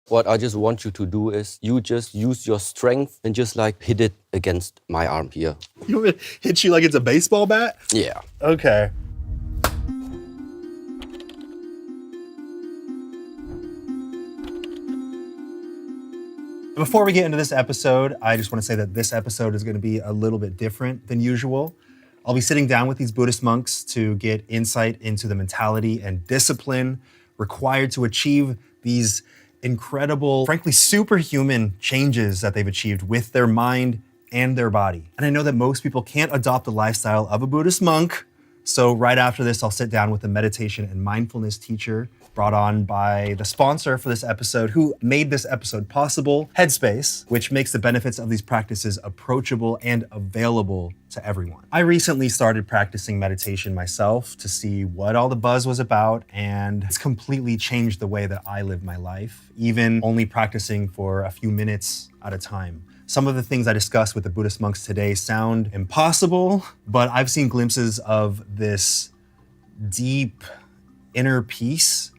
What I just want you to do is you just use your strength and just like hit it against my arm here. You want me to hit you like it's a baseball bat? Yeah. Okay. Before we get into this episode, I just want to say that this episode is going to be a little bit different than usual. I'll be sitting down with these Buddhist monks to get insight into the mentality and discipline required to achieve these incredible, frankly, superhuman changes that they've achieved with their mind and their body. And I know that most people can't adopt the lifestyle of a Buddhist monk. So right after this, I'll sit down with a meditation and mindfulness teacher brought on by the sponsor for this episode who made this episode possible, Headspace, which makes the benefits of these practices approachable and available to everyone. I recently started practicing meditation myself to see what all the buzz was about, and it's completely changed the way that I live my life, even only practicing for a few minutes at a time. Some of the things I discussed with the Buddhist monks today sound impossible, but I've seen glimpses of this deep inner peace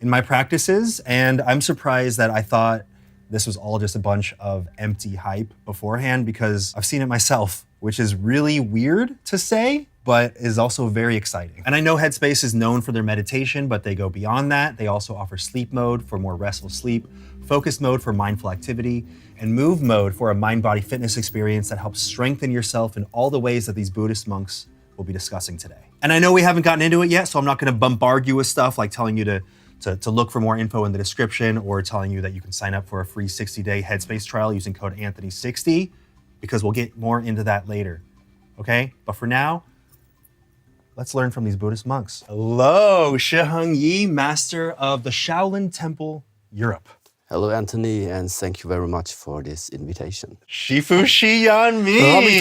in my practices, and I'm surprised that I thought this was all just a bunch of empty hype beforehand, because I've seen it myself, which is really weird to say, but is also very exciting. And I know Headspace is known for their meditation, but they go beyond that. They also offer sleep mode for more restful sleep, focus mode for mindful activity, and move mode for a mind-body fitness experience that helps strengthen yourself in all the ways that these Buddhist monks will be discussing today. And I know we haven't gotten into it yet, so I'm not gonna bombard you with stuff like telling you to look for more info in the description or telling you that you can sign up for a free 60-day Headspace trial using code Anthony60, because we'll get more into that later, okay? But for now, let's learn from these Buddhist monks. Hello, Shiheng Yi, master of the Shaolin Temple, Europe. Hello, Anthony, and thank you very much for this invitation. Shifu Shiyan Mi,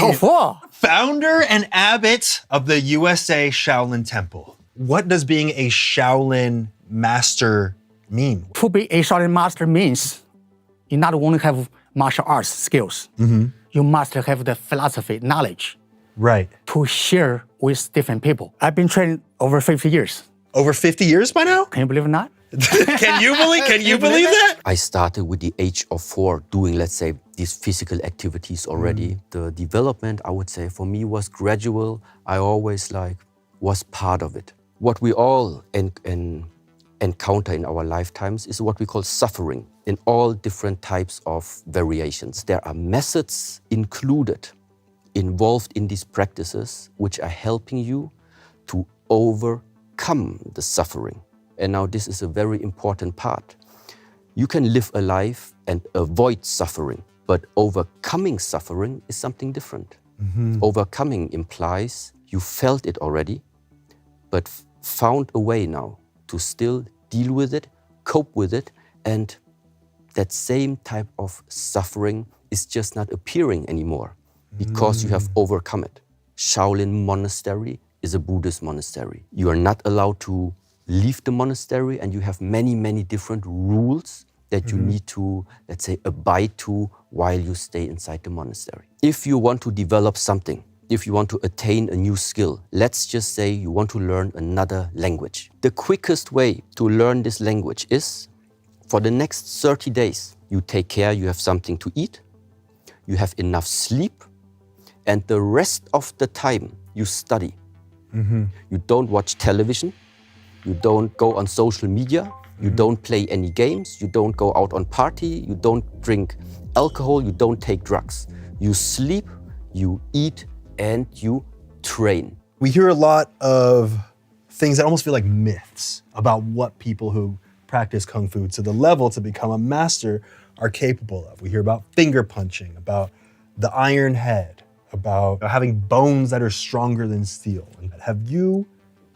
founder and abbot of the USA Shaolin Temple. What does being a Shaolin master mean? To be a Shaolin master means you not only have martial arts skills, you must have the philosophy, knowledge, Right. to share with different people. I've been trained over 50 years. Over 50 years by now? Can you believe it or not? Can you believe that? I started with the age of 4 doing, let's say, these physical activities already. The development, I would say, for me was gradual. I always was part of it. What we all encounter in our lifetimes is what we call suffering in all different types of variations. There are methods included, involved in these practices, which are helping you to overcome the suffering. And now this is a very important part. You can live a life and avoid suffering, but overcoming suffering is something different. Overcoming implies you felt it already, but found a way now to still deal with it, cope with it, and that same type of suffering is just not appearing anymore because you have overcome it. Shaolin Monastery is a Buddhist monastery. You are not allowed to leave the monastery, and you have many, many different rules that you need to, let's say, abide to while you stay inside the monastery. If you want to develop something, if you want to attain a new skill, let's just say you want to learn another language. The quickest way to learn this language is, for the next 30 days, you take care, you have something to eat, you have enough sleep, and the rest of the time you study. You don't watch television, you don't go on social media, you don't play any games, you don't go out on party, you don't drink alcohol, you don't take drugs. You sleep, you eat, and you train. We hear a lot of things that almost feel like myths about what people who practice Kung Fu to the level to become a master are capable of. We hear about finger punching, about the iron head, about having bones that are stronger than steel. Have you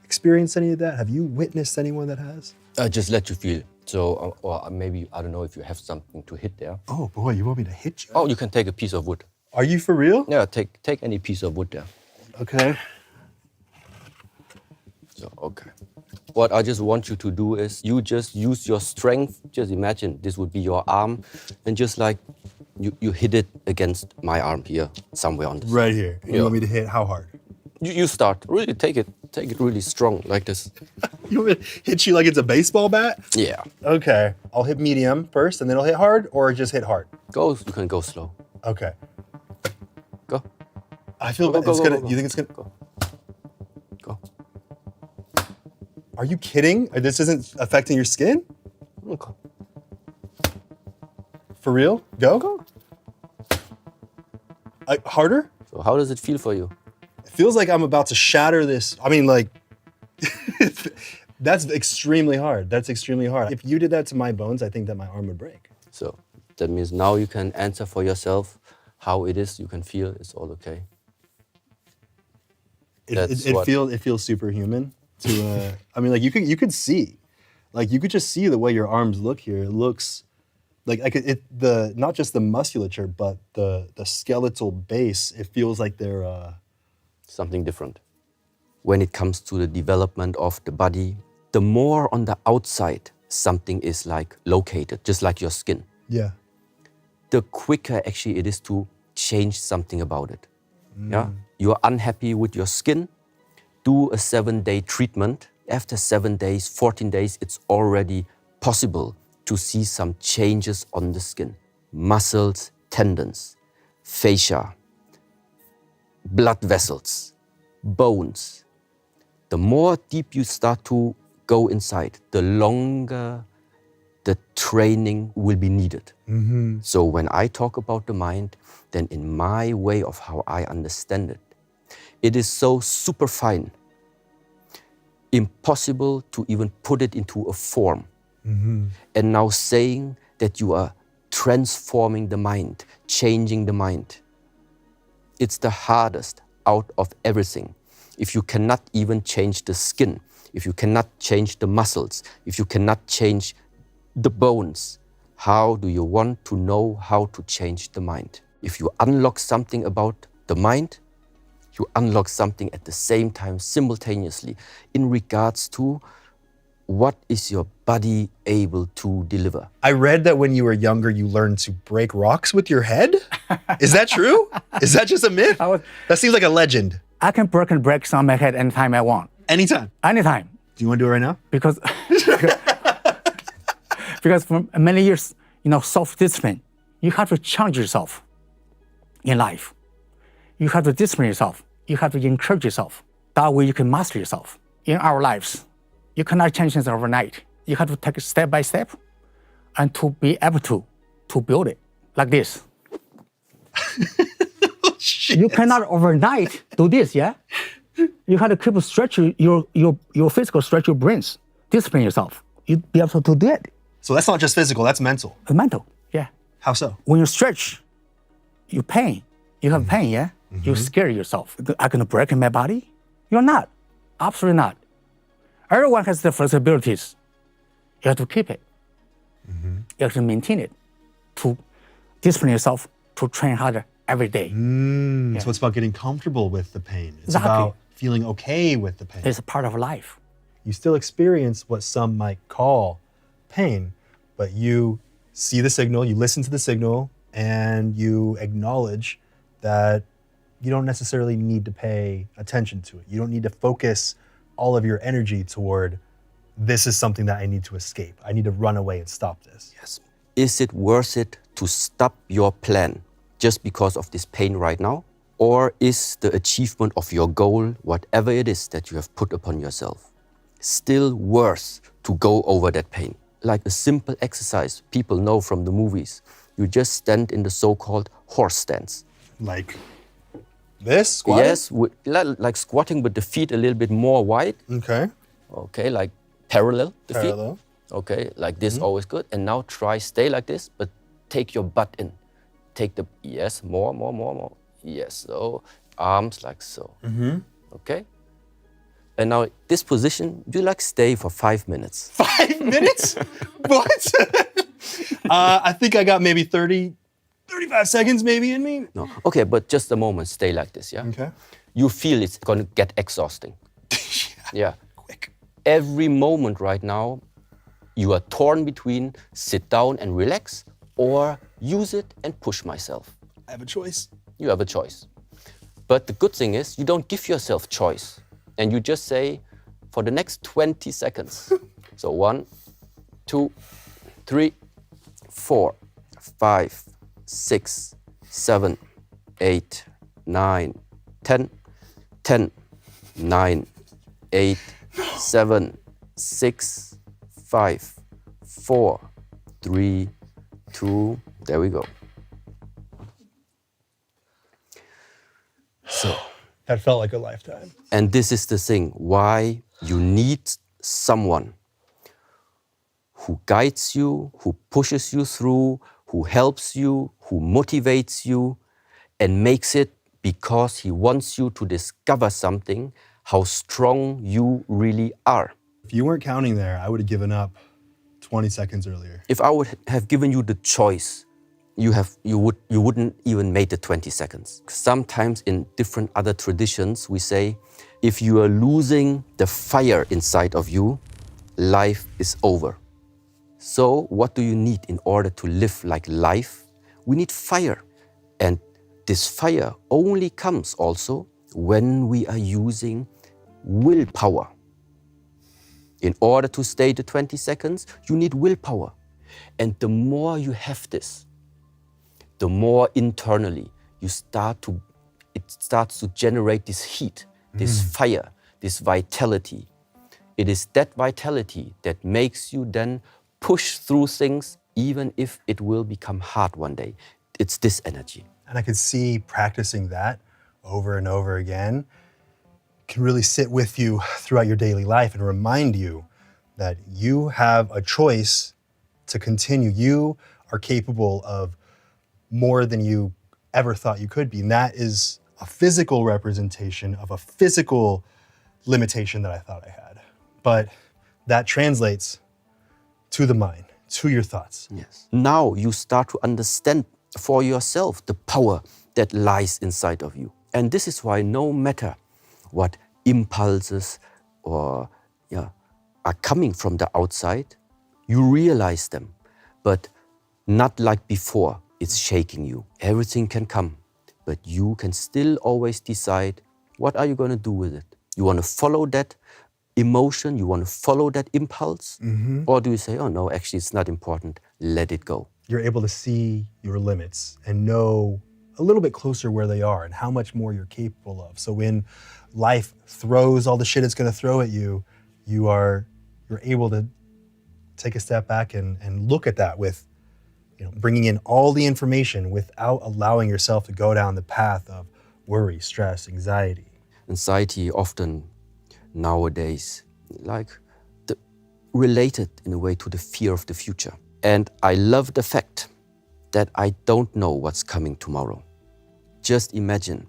experienced any of that? Have you witnessed anyone that has? Just let you feel. So, or maybe, I don't know if you have something to hit there. Oh boy, you want me to hit you? Oh, you can take a piece of wood. Are you for real? Yeah, take any piece of wood there. Okay. So, okay. What I just want you to do is you just use your strength. Just imagine this would be your arm, and just like you hit it against my arm here, somewhere on this. Right here. And you Yeah. want me to hit how hard? You start. Really take it. take it really strong, like this. You want me to hit you like it's a baseball bat? Yeah. Okay. I'll hit medium first, and then I'll hit hard, or just hit hard? You can go slow. Okay. Go. I feel Go, it's go, gonna. go, go. You think it's gonna? Go. Are you kidding? This isn't affecting your skin? Okay. For real? Go. Go. Harder? So how does it feel for you? It feels like I'm about to shatter this. I mean, like, that's extremely hard. That's extremely hard. If you did that to my bones, I think that my arm would break. So that means now you can answer for yourself how it is. You can feel it's all okay. It feels superhuman. I mean, like you could see, like you could just see the way your arms look here. It looks like not just the musculature, but the skeletal base. It feels like they're something different. When it comes to the development of the body, the more on the outside something is like located, just like your skin, yeah. the quicker actually it is to change something about it. Yeah, you're unhappy with your skin, do a 7-day treatment. After 7 days, 14 days, it's already possible to see some changes on the skin. Muscles, tendons, fascia, blood vessels, bones. The more deep you start to go inside, the longer the training will be needed. So when I talk about the mind, then in my way of how I understand it, it is so super fine, impossible to even put it into a form. And now saying that you are transforming the mind, changing the mind, it's the hardest out of everything. If you cannot even change the skin, if you cannot change the muscles, if you cannot change the bones, how do you want to know how to change the mind? If you unlock something about the mind, you unlock something at the same time simultaneously in regards to what is your body able to deliver. I read that when you were younger, you learned to break rocks with your head. Is that true? Is that just a myth? That seems like a legend. I can break some of my head anytime I want. Anytime. Anytime. Do you want to do it right now? Because for many years, self-discipline, you have to challenge yourself in life. You have to discipline yourself. You have to encourage yourself. That way you can master yourself. In our lives, you cannot change things overnight. You have to take it step by step and to be able to build it like this. You cannot overnight do this, yeah? You have to keep stretching your physical, stretch your brains, discipline yourself. You be able to do it. So that's not just physical, that's mental. Mental, yeah. How so? When you stretch, you pain. You have pain, yeah? You scare yourself. I'm gonna break in my body? You're not. Absolutely not. Everyone has the flexibilities. You have to keep it. You have to maintain it. To discipline yourself, to train harder every day. So it's about getting comfortable with the pain. It's Exactly. about feeling okay with the pain. It's a part of life. You still experience what some might call pain, but you see the signal, you listen to the signal, and you acknowledge that you don't necessarily need to pay attention to it. You don't need to focus all of your energy toward, this is something that I need to escape. I need to run away and stop this. Yes. Is it worth it to stop your plan just because of this pain right now? Or is the achievement of your goal, whatever it is that you have put upon yourself, still worth to go over that pain? Like a simple exercise people know from the movies. You just stand in the so-called horse stance. Like this, squatting? Yes, like squatting with the feet a little bit more wide. Okay. Okay, like parallel the Parallel. feet. Okay, like this, always good. And now stay like this, but take your butt in. Take the, yes, more. Yes, so arms like so. Okay? And now this position, you like stay for 5 minutes. 5 minutes? What? I think I got maybe 35 seconds maybe in me. No, okay, but just a moment, stay like this, yeah? Okay. You feel it's gonna get exhausting. Yeah. Quick. Every moment right now, you are torn between sit down and relax or use it and push myself. I have a choice. You have a choice. But the good thing is you don't give yourself choice. And you just say, for the next 20 seconds. So 1, 2, 3, 4, 5, 6, 7, 8, 9, 10, 10, 9, 8, 7, 6, 5, 4, 3, 2, there we go. So, That felt like a lifetime. and this is the thing, why you need someone who guides you, who pushes you through, who helps you, who motivates you, and makes it because he wants you to discover something, how strong you really are. If you weren't counting there, I would have given up 20 seconds earlier. If I would have given you the choice, you wouldn't even make the 20 seconds. Sometimes in different other traditions, we say, if you are losing the fire inside of you, life is over. So what do you need in order to live like life? We need fire. And this fire only comes also when we are using willpower. In order to stay the 20 seconds, you need willpower. And the more you have this, the more internally it starts to generate this heat, this fire, this vitality. It is that vitality that makes you then push through things even if it will become hard one day. It's this energy. And I could see practicing that over and over again can really sit with you throughout your daily life and remind you that you have a choice to continue. You are capable of more than you ever thought you could be. And that is a physical representation of a physical limitation that I thought I had. But that translates to the mind, to your thoughts. Yes. Now you start to understand for yourself the power that lies inside of you. And this is why no matter what impulses or are coming from the outside, you realize them, but not like before. It's shaking you. Everything can come, but you can still always decide, what are you going to do with it? You want to follow that emotion? You want to follow that impulse? Or do you say, oh no, actually it's not important, let it go? You're able to see your limits and know a little bit closer where they are and how much more you're capable of. So when life throws all the shit it's going to throw at you, you're able to take a step back and look at that with, bringing in all the information without allowing yourself to go down the path of worry, stress, anxiety. Anxiety often nowadays, related in a way to the fear of the future. And I love the fact that I don't know what's coming tomorrow. Just imagine,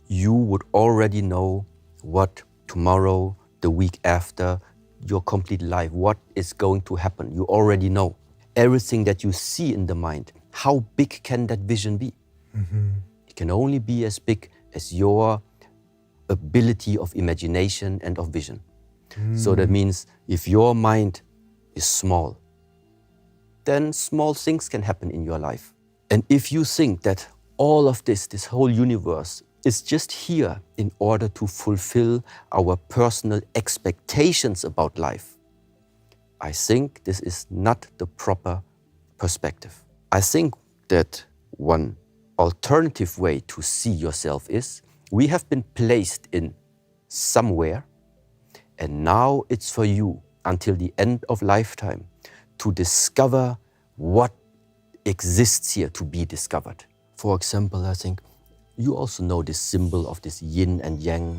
you would already know what tomorrow, the week after, your complete life, what is going to happen. You already know. Everything that you see in the mind, how big can that vision be? It can only be as big as your ability of imagination and of vision. So that means if your mind is small, then small things can happen in your life. And if you think that all of this whole universe is just here in order to fulfill our personal expectations about life, I think this is not the proper perspective. I think that one alternative way to see yourself is, we have been placed in somewhere, and now it's for you until the end of lifetime to discover what exists here to be discovered. For example, I think you also know this symbol of this yin and yang,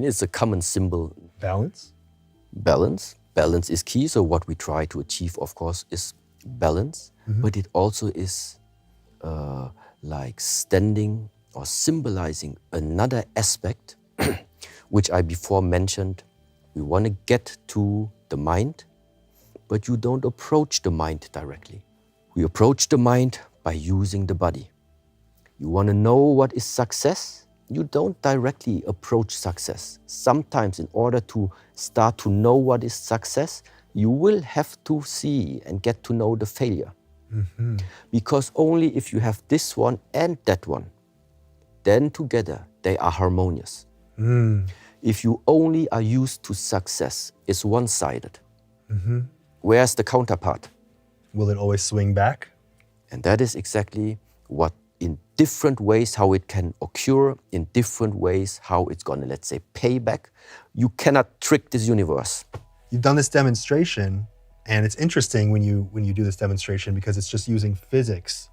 it's a common symbol. Balance? Balance. Balance is key. So what we try to achieve, of course, is balance. But it also is like standing or symbolizing another aspect, which I before mentioned. We want to get to the mind, but you don't approach the mind directly. We approach the mind by using the body. You want to know what is success? You don't directly approach success. Sometimes in order to start to know what is success, you will have to see and get to know the failure. Because only if you have this one and that one, then together they are harmonious. If you only are used to success, it's one-sided. Where's the counterpart? Will it always swing back? And that is exactly what, in different ways, how it can occur, in different ways, how it's gonna, let's say, pay back. You cannot trick this universe. You've done this demonstration, and it's interesting when you do this demonstration because it's just using physics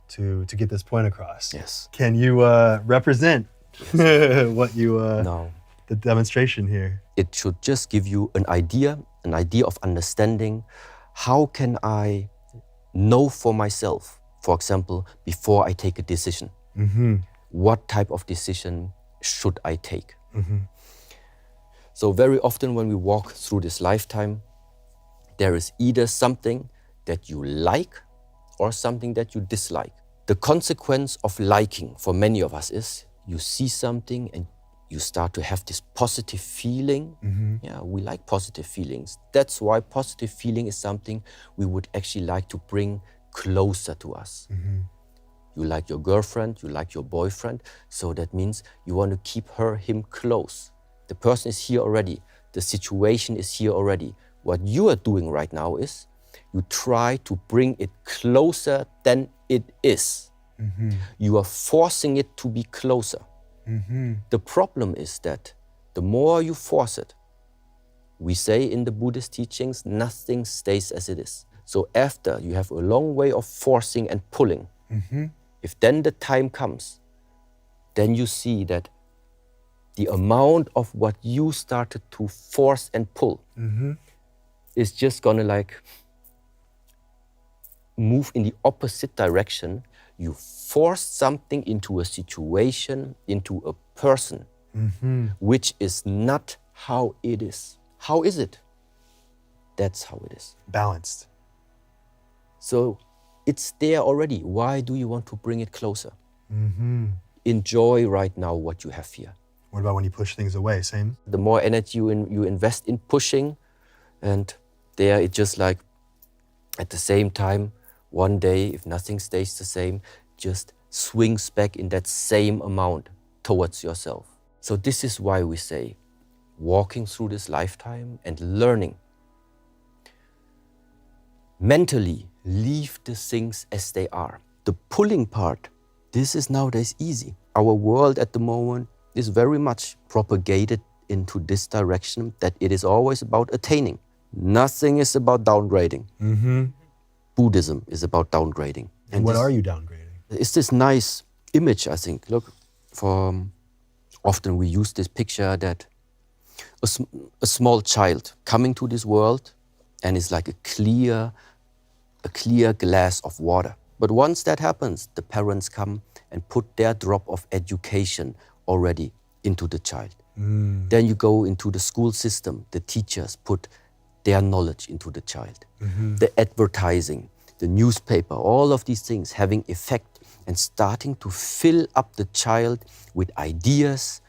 to get this point across. Yes. Can you represent what you No. the demonstration here? It should just give you an idea of understanding. How can I know for myself, for example, before I take a decision? What type of decision should I take? So very often when we walk through this lifetime, there is either something that you like or something that you dislike. The consequence of liking for many of us is you see something and you start to have this positive feeling. Yeah, we like positive feelings. That's why positive feeling is something we would actually like to bring closer to us. You like your girlfriend, you like your boyfriend, so that means you want to keep her, him close. The person is here already. The situation is here already. What you are doing right now is you try to bring it closer than it is. You are forcing it to be closer. The problem is that the more you force it, we say in the Buddhist teachings, nothing stays as it is. So after you have a long way of forcing and pulling, if then the time comes, then you see that the amount of what you started to force and pull is just gonna like move in the opposite direction. You force something into a situation, into a person, which is not how it is. How is it? That's how it is. Balanced. So it's there already. Why do you want to bring it closer? Enjoy right now what you have here. What about when you push things away? Same? The more energy you invest in pushing, and there it just like, at the same time, one day, if nothing stays the same, just swings back in that same amount towards yourself. So this is why we say, walking through this lifetime and learning, mentally leave the things as they are. The pulling part, this is nowadays easy. Our world at the moment is very much propagated into this direction, that it is always about attaining. Nothing is about downgrading. Buddhism is about downgrading. And what are you downgrading? It's this nice image, I think. Look, often we use this picture that a small child coming to this world and is like a clear glass of water. But once that happens, the parents come and put their drop of education already into the child. Then you go into the school system, the teachers put their knowledge into the child. The advertising, the newspaper, all of these things having effect and starting to fill up the child with ideas,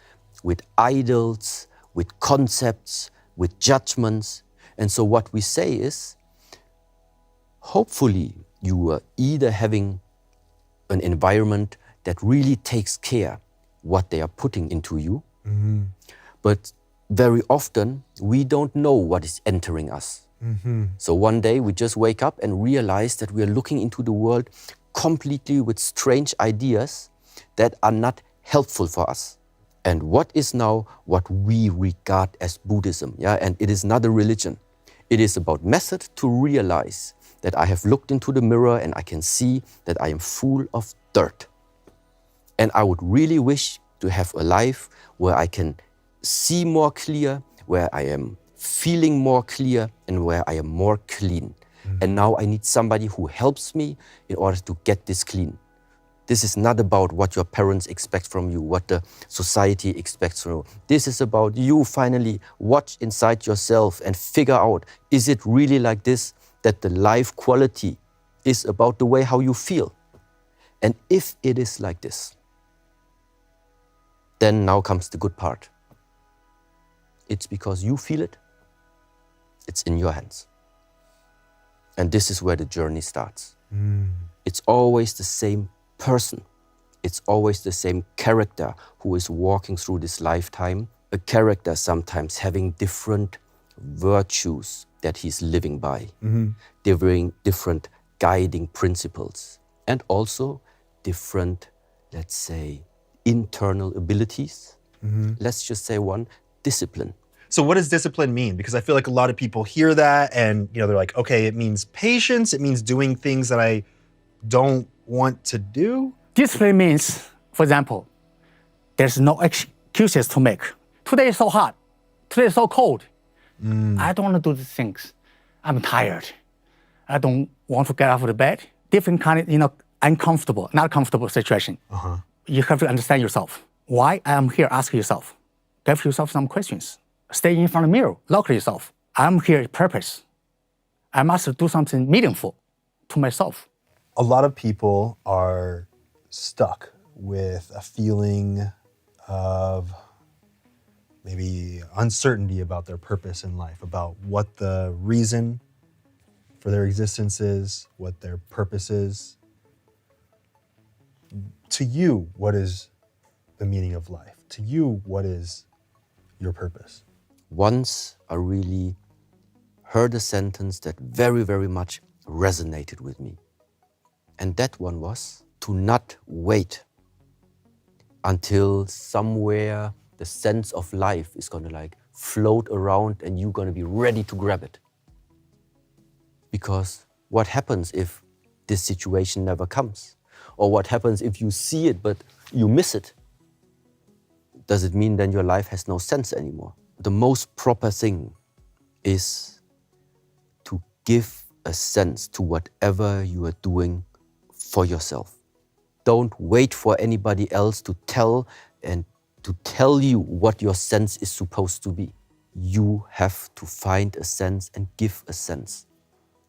with idols, with concepts, with judgments. And so what we say is, hopefully you are either having an environment that really takes care what they are putting into you, but very often we don't know what is entering us. So one day we just wake up and realize that we are looking into the world completely with strange ideas that are not helpful for us. And what is now what we regard as Buddhism? Yeah, and it is not a religion. It is about method to realize that I have looked into the mirror and I can see that I am full of dirt. And I would really wish to have a life where I can see more clear, where I am feeling more clear, and where I am more clean. And now I need somebody who helps me in order to get this clean. This is not about what your parents expect from you, what the society expects from you. This is about you finally watch inside yourself and figure out, is it really like this, that the life quality is about the way how you feel? And if it is like this, then now comes the good part. It's because you feel it. It's in your hands. And this is where the journey starts. It's always the same person. It's always the same character who is walking through this lifetime a character sometimes having different virtues that he's living by, different guiding principles, and also different, let's say, internal abilities. Let's just say one, discipline. So what does discipline mean? Because I feel like a lot of people hear that and they're like, okay, it means patience. It means doing things that I don't want to do. Discipline means, for example, there's no excuses to make. Today is so hot. Today is so cold. I don't want to do these things. I'm tired. I don't want to get out of the bed. Different kind of, uncomfortable, not comfortable situation. You have to understand yourself. Why I am here, ask yourself. Give yourself some questions. Stay in front of the mirror, look at yourself. I'm here with purpose. I must do something meaningful to myself. A lot of people are stuck with a feeling of maybe uncertainty about their purpose in life, about what the reason for their existence is, what their purpose is. To you, what is the meaning of life? To you, what is your purpose? Once I really heard a sentence that very, very much resonated with me. And that one was to not wait until somewhere the sense of life is gonna like float around and you're gonna be ready to grab it. Because what happens if this situation never comes? Or what happens if you see it but you miss it? Does it mean then your life has no sense anymore? The most proper thing is to give a sense to whatever you are doing for yourself. Don't wait for anybody else to tell you what your sense is supposed to be. You have to find a sense and give a sense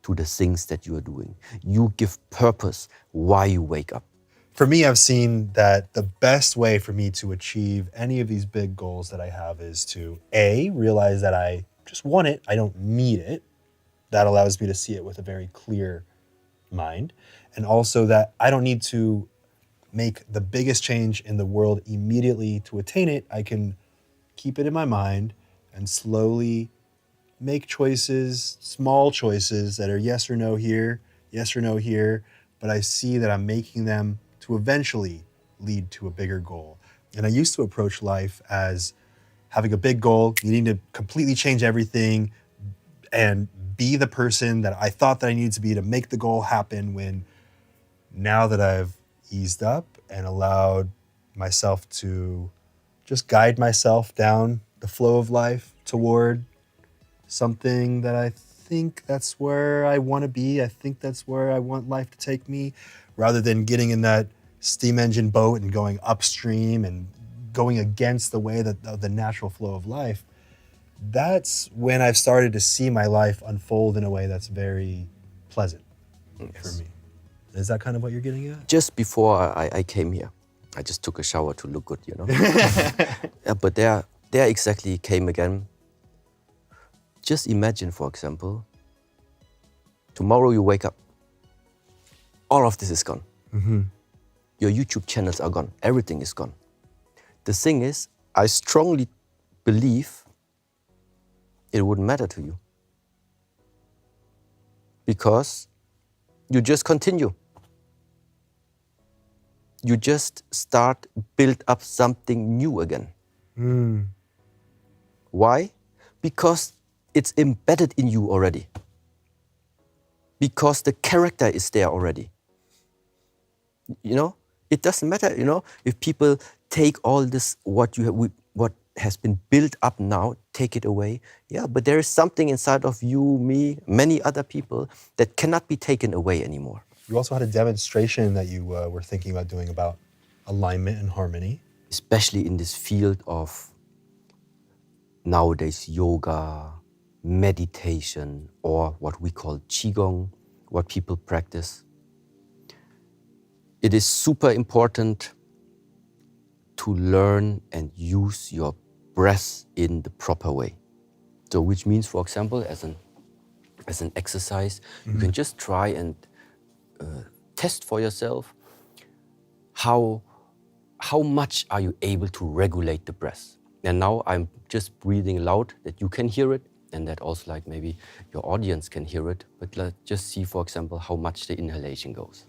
to the things that you are doing. You give purpose why you wake up. For me, I've seen that the best way for me to achieve any of these big goals that I have is to A, realize that I just want it, I don't need it. That allows me to see it with a very clear mind. And also that I don't need to make the biggest change in the world immediately to attain it. I can keep it in my mind and slowly make choices, small choices that are yes or no here, but I see that I'm making them to eventually lead to a bigger goal. And I used to approach life as having a big goal, needing to completely change everything and be the person that I thought that I needed to be to make the goal happen, when now that I've eased up and allowed myself to just guide myself down the flow of life toward something that I think that's where I want to be. I think that's where I want life to take me, rather than getting in that steam engine boat and going upstream and going against the way that the natural flow of life. That's when I've started to see my life unfold in a way that's very pleasant for me. Is that kind of what you're getting at? Just before I came here, I just took a shower to look good, Yeah, but there exactly came again. Just imagine, for example, tomorrow you wake up, all of this is gone. Your YouTube channels are gone, everything is gone. The thing is, I strongly believe it wouldn't matter to you, because you just continue. You just build up something new again. Why? Because it's embedded in you already. Because the character is there already. It doesn't matter, if people take all this, what has been built up now, take it away. Yeah, but there is something inside of you, me, many other people that cannot be taken away anymore. You also had a demonstration that you were thinking about doing about alignment and harmony. Especially in this field of nowadays yoga, meditation, or what we call qigong, what people practice. It is super important to learn and use your breath in the proper way. So which means, for example, as an exercise, you can just try and test for yourself how much are you able to regulate the breath. And now I'm just breathing loud that you can hear it and that also like maybe your audience can hear it. But let's just see, for example, how much the inhalation goes.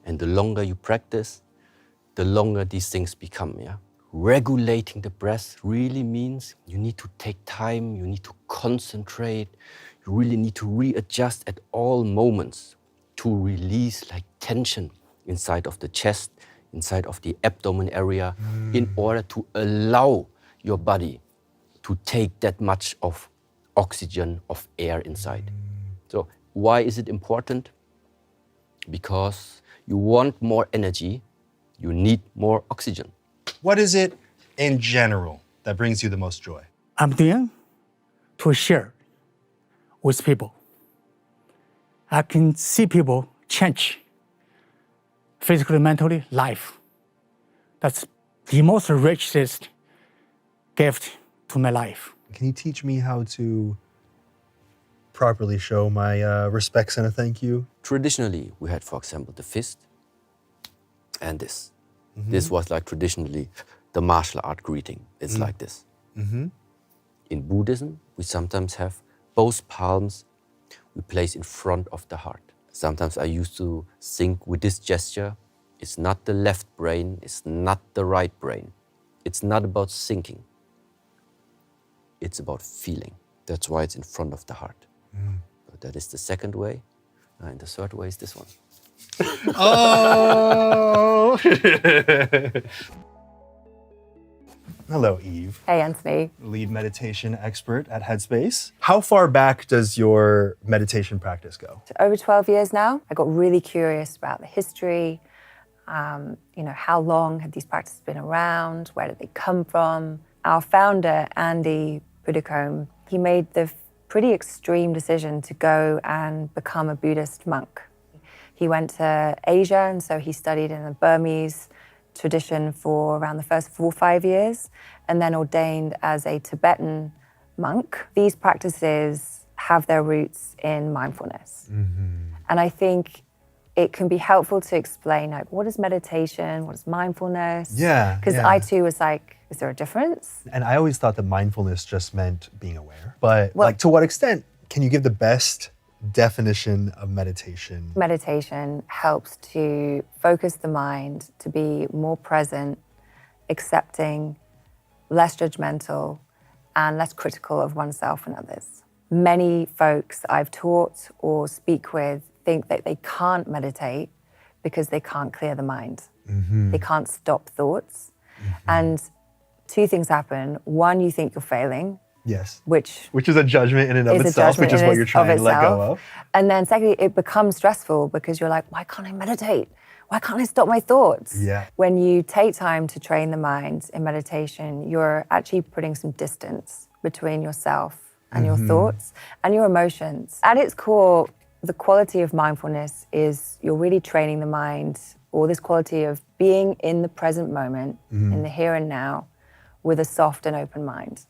And the longer you practice, the longer these things become, yeah? Regulating the breath really means you need to take time, you need to concentrate, you really need to readjust at all moments to release like tension inside of the chest, inside of the abdomen area, in order to allow your body to take that much of oxygen, of air inside. So why is it important? Because you want more energy, you need more oxygen. What is it in general that brings you the most joy? I'm doing to share with people. I can see people change physically, mentally, life. That's the most richest gift to my life. Can you teach me how to properly show my respects and a thank you? Traditionally, we had, for example, the fist and this. This was like traditionally the martial art greeting. It's like this. In Buddhism, we sometimes have both palms we place in front of the heart. Sometimes I used to think with this gesture, it's not the left brain, it's not the right brain. It's not about thinking. It's about feeling. That's why it's in front of the heart. So that is the second way. And the third way is this one. Oh! Hello, Eve. Hey, Anthony. Lead meditation expert at Headspace. How far back does your meditation practice go? Over 12 years now. I got really curious about the history. How long had these practices been around? Where did they come from? Our founder, Andy Buddhist, he made the pretty extreme decision to go and become a Buddhist monk. He went to Asia, and so he studied in the Burmese tradition for around the first 4 or 5 years, and then ordained as a Tibetan monk. These practices have their roots in mindfulness. And I think it can be helpful to explain, like, what is meditation? What is mindfulness? Yeah. Because I too was like, is there a difference? And I always thought that mindfulness just meant being aware. But to what extent? Can you give the best definition of meditation? Meditation helps to focus the mind to be more present, accepting, less judgmental, and less critical of oneself and others. Many folks I've taught or speak with think that they can't meditate because they can't clear the mind. They can't stop thoughts. And two things happen. One, you think you're failing. Yes. Which is a judgment in and of is a itself, which is judgment what you're trying to let go of. And then secondly, it becomes stressful because you're like, why can't I meditate? Why can't I stop my thoughts? Yeah. When you take time to train the mind in meditation, you're actually putting some distance between yourself and your thoughts and your emotions. At its core, the quality of mindfulness is you're really training the mind, or this quality of being in the present moment, in the here and now, with a soft and open mind.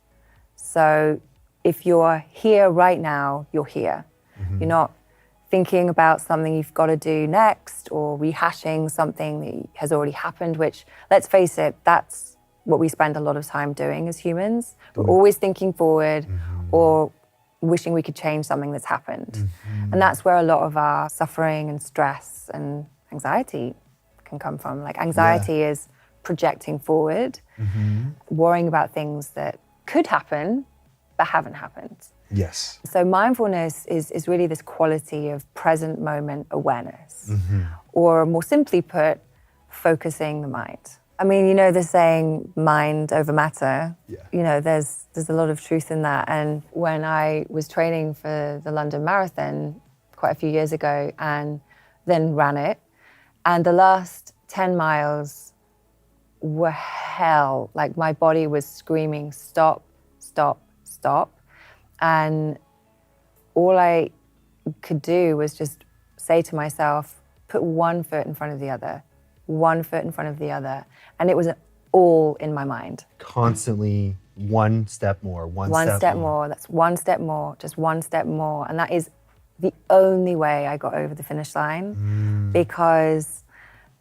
So if you're here right now, you're here. You're not thinking about something you've got to do next or rehashing something that has already happened, which, let's face it, that's what we spend a lot of time doing as humans. We're always thinking forward or wishing we could change something that's happened. And that's where a lot of our suffering and stress and anxiety can come from. Like anxiety is projecting forward, worrying about things that could happen but haven't happened. Yes. So mindfulness is really this quality of present moment awareness, or more simply put, focusing the mind. I mean, you know the saying, mind over matter. Yeah. You know, there's a lot of truth in that. And when I was training for the London Marathon quite a few years ago and then ran it, and the last 10 miles were hell. Like my body was screaming, stop, stop, stop. And all I could do was just say to myself, put one foot in front of the other, one foot in front of the other. And it was all in my mind. Constantly one step more, one step more. That's one step more, just one step more. And that is the only way I got over the finish line. Because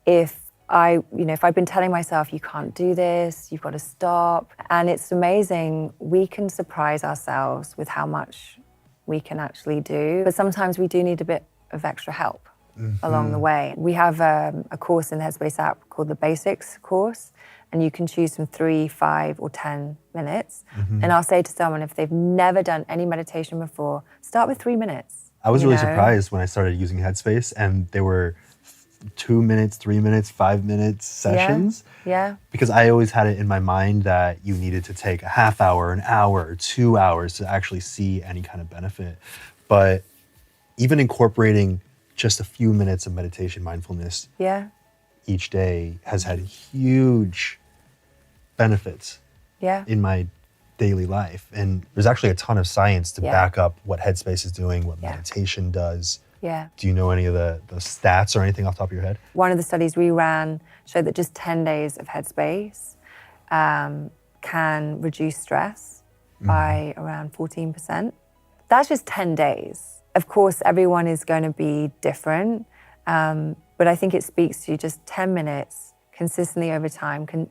if I've been telling myself, you can't do this, you've got to stop. And it's amazing, we can surprise ourselves with how much we can actually do. But sometimes we do need a bit of extra help along the way. We have a course in the Headspace app called the Basics course, and you can choose from 3, 5, or 10 minutes. And I'll say to someone, if they've never done any meditation before, start with 3 minutes. I was really surprised when I started using Headspace, and they were 2 minutes, 3 minutes, 5 minutes sessions. Yeah. Because I always had it in my mind that you needed to take a half hour, an hour, 2 hours to actually see any kind of benefit. But even incorporating just a few minutes of meditation, mindfulness each day has had huge benefits in my daily life. And there's actually a ton of science to back up what Headspace is doing, what meditation does. Yeah. Do you know any of the stats or anything off the top of your head? One of the studies we ran showed that just 10 days of Headspace can reduce stress by around 14%. That's just 10 days. Of course, everyone is going to be different, but I think it speaks to just 10 minutes consistently over time can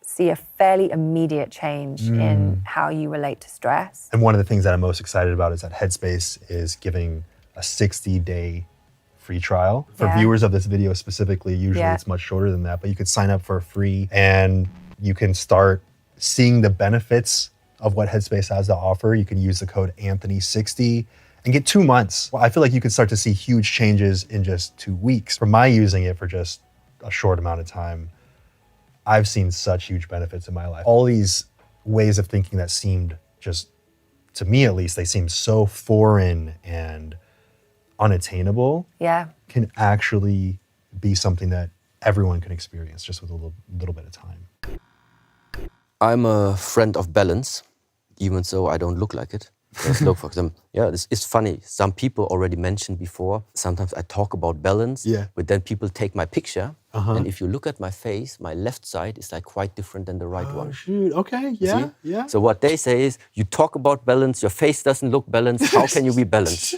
see a fairly immediate change in how you relate to stress. And one of the things that I'm most excited about is that Headspace is giving a 60-day free trial. For viewers of this video specifically, usually it's much shorter than that, but you could sign up for free and you can start seeing the benefits of what Headspace has to offer. You can use the code Anthony60 and get 2 months. Well, I feel like you could start to see huge changes in just 2 weeks. From my using it for just a short amount of time, I've seen such huge benefits in my life. All these ways of thinking that seemed just, to me at least, they seemed so foreign and unattainable can actually be something that everyone can experience just with a little bit of time. I'm a friend of balance, even though I don't look like it. Look for them. It's funny. Some people already mentioned before, sometimes I talk about balance, but then people take my picture, and if you look at my face, my left side is like quite different than the right one. Oh shoot, okay, yeah. So what they say is, you talk about balance, your face doesn't look balanced, how can you be balanced?